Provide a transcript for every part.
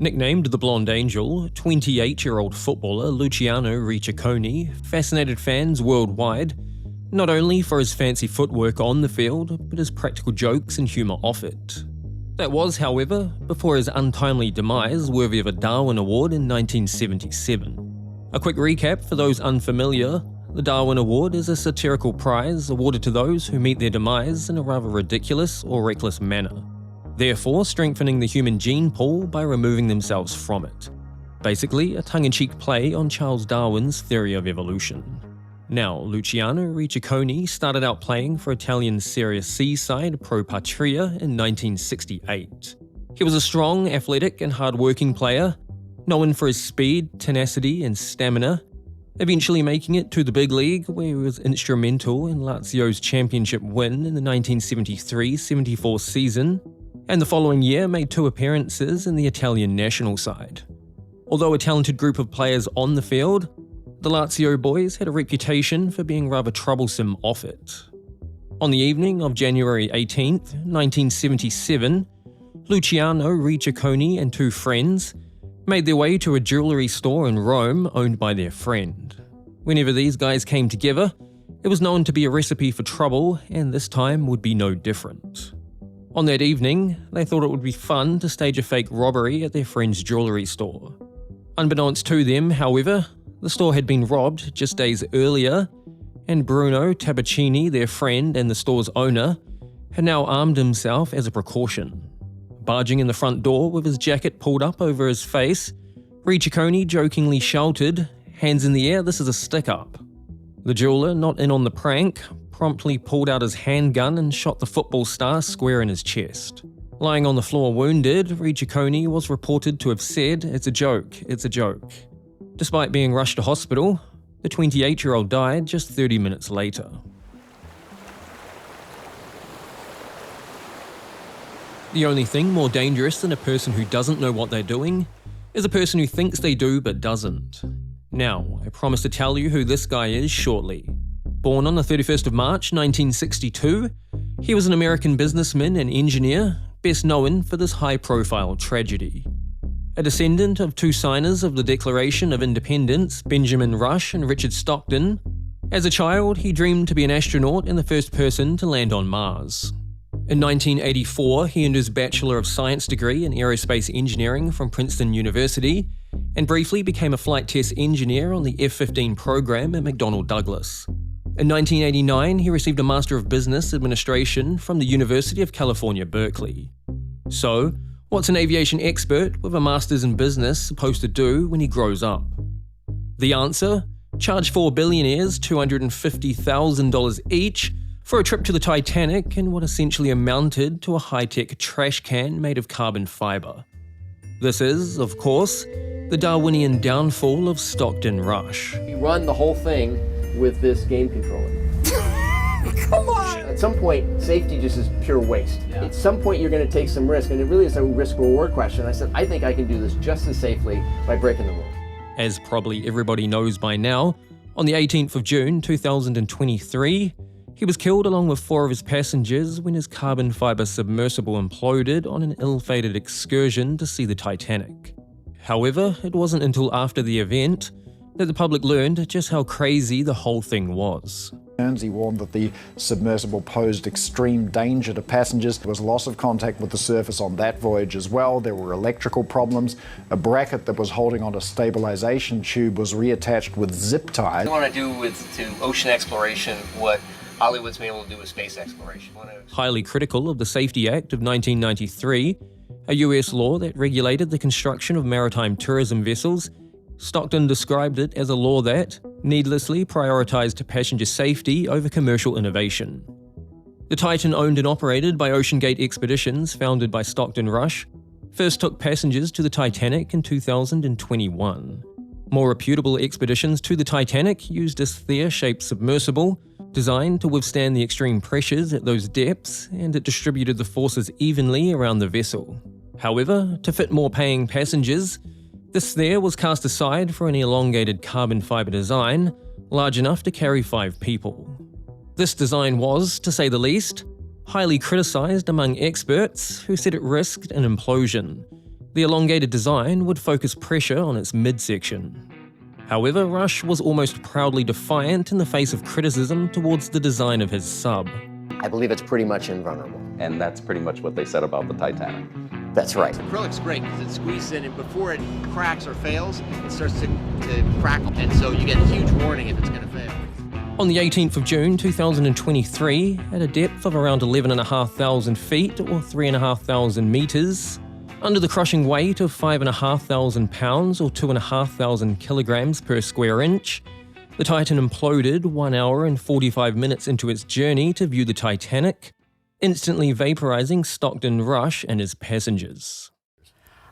Nicknamed the Blonde Angel, 28-year-old footballer Luciano Ricciconi fascinated fans worldwide, not only for his fancy footwork on the field, but his practical jokes and humour off it. That was, however, before his untimely demise worthy of a Darwin Award in 1977. A quick recap for those unfamiliar: the Darwin Award is a satirical prize awarded to those who meet their demise in a rather ridiculous or reckless manner, therefore strengthening the human gene pool by removing themselves from it. Basically, a tongue-in-cheek play on Charles Darwin's theory of evolution. Now, Luciano Ricciconi started out playing for Italian Serie C side Pro Patria in 1968. He was a strong, athletic and hard-working player, known for his speed, tenacity and stamina, eventually making it to the big league where he was instrumental in Lazio's championship win in the 1973-74 season, and the following year made 2 appearances in the Italian national side. Although a talented group of players on the field, the Lazio boys had a reputation for being rather troublesome off it. On the evening of January 18, 1977, Luciano Ricciconi and 2 friends made their way to a jewellery store in Rome owned by their friend. Whenever these guys came together, it was known to be a recipe for trouble, and this time would be no different. On that evening, they thought it would be fun to stage a fake robbery at their friend's jewellery store. Unbeknownst to them, however, the store had been robbed just days earlier, and Bruno Tabacchini, their friend and the store's owner, had now armed himself as a precaution. Barging in the front door with his jacket pulled up over his face, Ricciconi jokingly shouted, "Hands in the air, this is a stick-up." The jeweller, not in on the prank, promptly pulled out his handgun and shot the football star square in his chest. Lying on the floor wounded, Ricciconi was reported to have said, "It's a joke, it's a joke." Despite being rushed to hospital, the 28-year-old died just 30 minutes later. The only thing more dangerous than a person who doesn't know what they're doing is a person who thinks they do but doesn't. Now, I promise to tell you who this guy is shortly. Born on the 31st of March 1962, he was an American businessman and engineer, best known for this high-profile tragedy. A descendant of 2 signers of the Declaration of Independence, Benjamin Rush and Richard Stockton, as a child he dreamed to be an astronaut and the first person to land on Mars. In 1984, he earned his Bachelor of Science degree in Aerospace Engineering from Princeton University, and briefly became a flight test engineer on the F-15 program at McDonnell Douglas. In 1989, he received a Master of Business Administration from the University of California, Berkeley. So, what's an aviation expert with a Master's in Business supposed to do when he grows up? The answer? Charge 4 billionaires $250,000 each for a trip to the Titanic in what essentially amounted to a high-tech trash can made of carbon fibre. This is, of course, the Darwinian downfall of Stockton Rush. You run the whole thing with this game controller. Come on! At some point, safety just is pure waste. Yeah. At some point, you're going to take some risk, and it really is a risk-reward question. I said, I think I can do this just as safely by breaking the rules. As probably everybody knows by now, on the 18th of June 2023, he was killed along with 4 of his passengers when his carbon fibre submersible imploded on an ill-fated excursion to see the Titanic. However, it wasn't until after the event that the public learned just how crazy the whole thing was. He warned that the submersible posed extreme danger to passengers. There was loss of contact with the surface on that voyage as well. There were electrical problems. A bracket that was holding on a stabilization tube was reattached with zip ties. I want to do to ocean exploration what Hollywood's been able to do with space exploration. Highly critical of the Safety Act of 1993, a US law that regulated the construction of maritime tourism vessels, Stockton described it as a law that needlessly prioritized passenger safety over commercial innovation. The Titan, owned and operated by Ocean Gate Expeditions, founded by Stockton Rush, first took passengers to the Titanic in 2021. More reputable expeditions to the Titanic used a sphere-shaped submersible designed to withstand the extreme pressures at those depths, and it distributed the forces evenly around the vessel. However, to fit more paying passengers, the sphere was cast aside for an elongated carbon fibre design large enough to carry 5 people. This design was, to say the least, highly criticised among experts who said it risked an implosion, The elongated design would focus pressure on its midsection. However, Rush was almost proudly defiant in the face of criticism towards the design of his sub. I believe it's pretty much invulnerable. And that's pretty much what they said about the Titanic. That's right. Acrylic's great because it squeezes in, and before it cracks or fails, it starts to crackle. And so you get a huge warning if it's going to fail. On the 18th of June 2023, at a depth of around 11,500 feet or 3,500 meters, under the crushing weight of 5,500 pounds or 2,500 kilograms per square inch, the Titan imploded 1 hour and 45 minutes into its journey to view the Titanic, instantly vaporizing Stockton Rush and his passengers.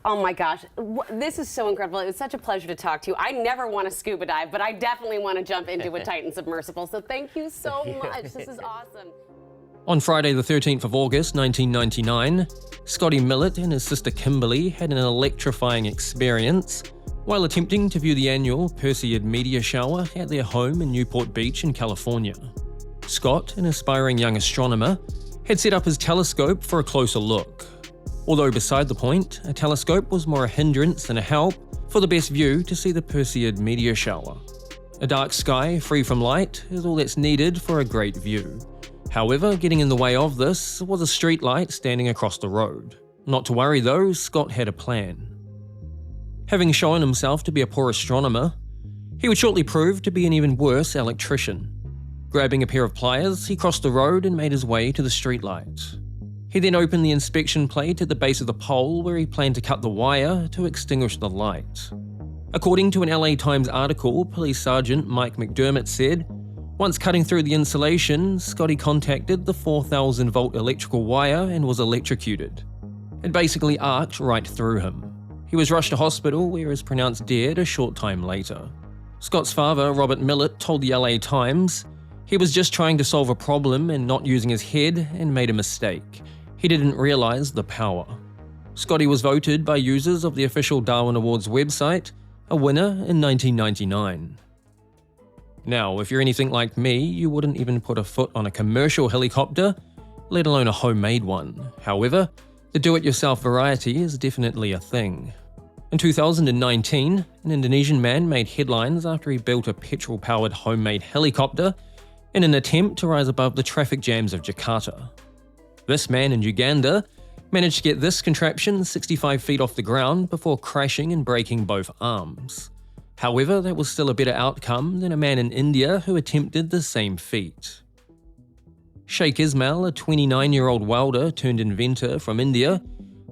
Oh my gosh, this is so incredible. It was such a pleasure to talk to you. I never want to scuba dive, but I definitely want to jump into a Titan submersible, so thank you so much. This is awesome. On Friday the 13th of August 1999, Scotty Millett and his sister Kimberly had an electrifying experience while attempting to view the annual Perseid meteor shower at their home in Newport Beach in California. Scott, an aspiring young astronomer, had set up his telescope for a closer look. Although beside the point, a telescope was more a hindrance than a help for the best view to see the Perseid meteor shower. A dark sky free from light is all that's needed for a great view. However, getting in the way of this was a street light standing across the road. Not to worry though, Scott had a plan. Having shown himself to be a poor astronomer, he would shortly prove to be an even worse electrician. Grabbing a pair of pliers, he crossed the road and made his way to the streetlight. He then opened the inspection plate at the base of the pole where he planned to cut the wire to extinguish the light. According to an LA Times article, Police Sergeant Mike McDermott said, once cutting through the insulation, Scotty contacted the 4,000-volt electrical wire and was electrocuted. It basically arced right through him. He was rushed to hospital where he was pronounced dead a short time later. Scott's father, Robert Millett, told the LA Times, he was just trying to solve a problem and not using his head and made a mistake. He didn't realize the power. Scotty was voted by users of the official Darwin Awards website a winner in 1999. Now, if you're anything like me, you wouldn't even put a foot on a commercial helicopter, let alone a homemade one. However, the do-it-yourself variety is definitely a thing. In 2019, an Indonesian man made headlines after he built a petrol-powered homemade helicopter in an attempt to rise above the traffic jams of Jakarta. This man in Uganda managed to get this contraption 65 feet off the ground before crashing and breaking both arms. However, that was still a better outcome than a man in India who attempted the same feat. Sheikh Ismail, a 29-year-old welder turned inventor from India,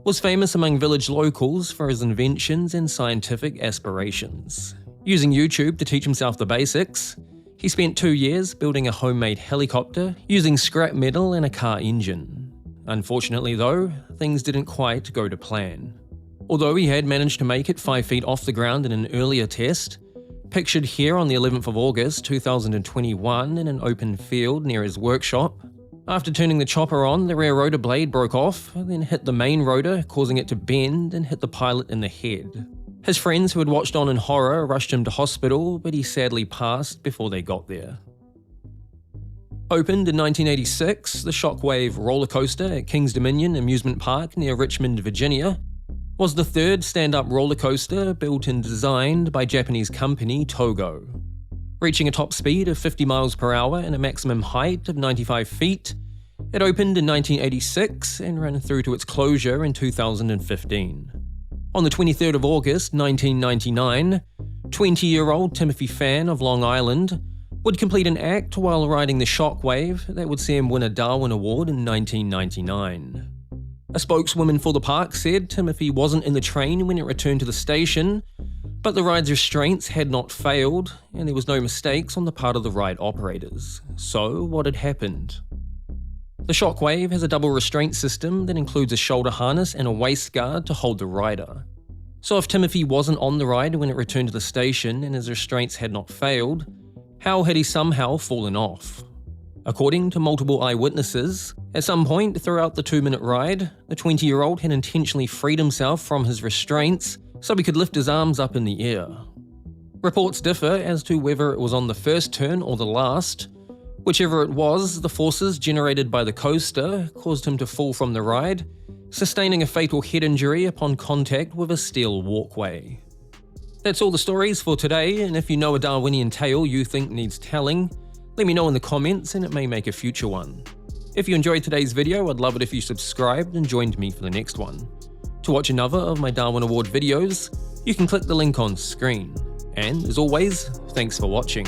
was famous among village locals for his inventions and scientific aspirations. Using YouTube to teach himself the basics, he spent 2 years building a homemade helicopter using scrap metal and a car engine. Unfortunately though, things didn't quite go to plan. Although he had managed to make it 5 feet off the ground in an earlier test, pictured here on the 11th of August 2021 in an open field near his workshop, after turning the chopper on, the rear rotor blade broke off, then hit the main rotor, causing it to bend and hit the pilot in the head. His friends who had watched on in horror rushed him to hospital, but he sadly passed before they got there. Opened in 1986, the Shockwave roller coaster at Kings Dominion Amusement Park near Richmond, Virginia, was the third stand-up roller coaster built and designed by Japanese company Togo. Reaching a top speed of 50 miles per hour and a maximum height of 95 feet, it opened in 1986 and ran through to its closure in 2015. On the 23rd of August 1999, 20-year-old Timothy Fan of Long Island would complete an act while riding the Shockwave that would see him win a Darwin Award in 1999. A spokeswoman for the park said Timothy wasn't in the train when it returned to the station, but the ride's restraints had not failed and there was no mistakes on the part of the ride operators. So what had happened? The Shockwave has a double restraint system that includes a shoulder harness and a waist guard to hold the rider. So if Timothy wasn't on the ride when it returned to the station and his restraints had not failed, how had he somehow fallen off? According to multiple eyewitnesses, at some point throughout the 2-minute ride, the 20-year-old had intentionally freed himself from his restraints so he could lift his arms up in the air. Reports differ as to whether it was on the first turn or the last. Whichever it was, the forces generated by the coaster caused him to fall from the ride, sustaining a fatal head injury upon contact with a steel walkway. That's all the stories for today, and if you know a Darwinian tale you think needs telling, let me know in the comments and it may make a future one. If you enjoyed today's video, I'd love it if you subscribed and joined me for the next one. To watch another of my Darwin Award videos, you can click the link on screen. And as always, thanks for watching.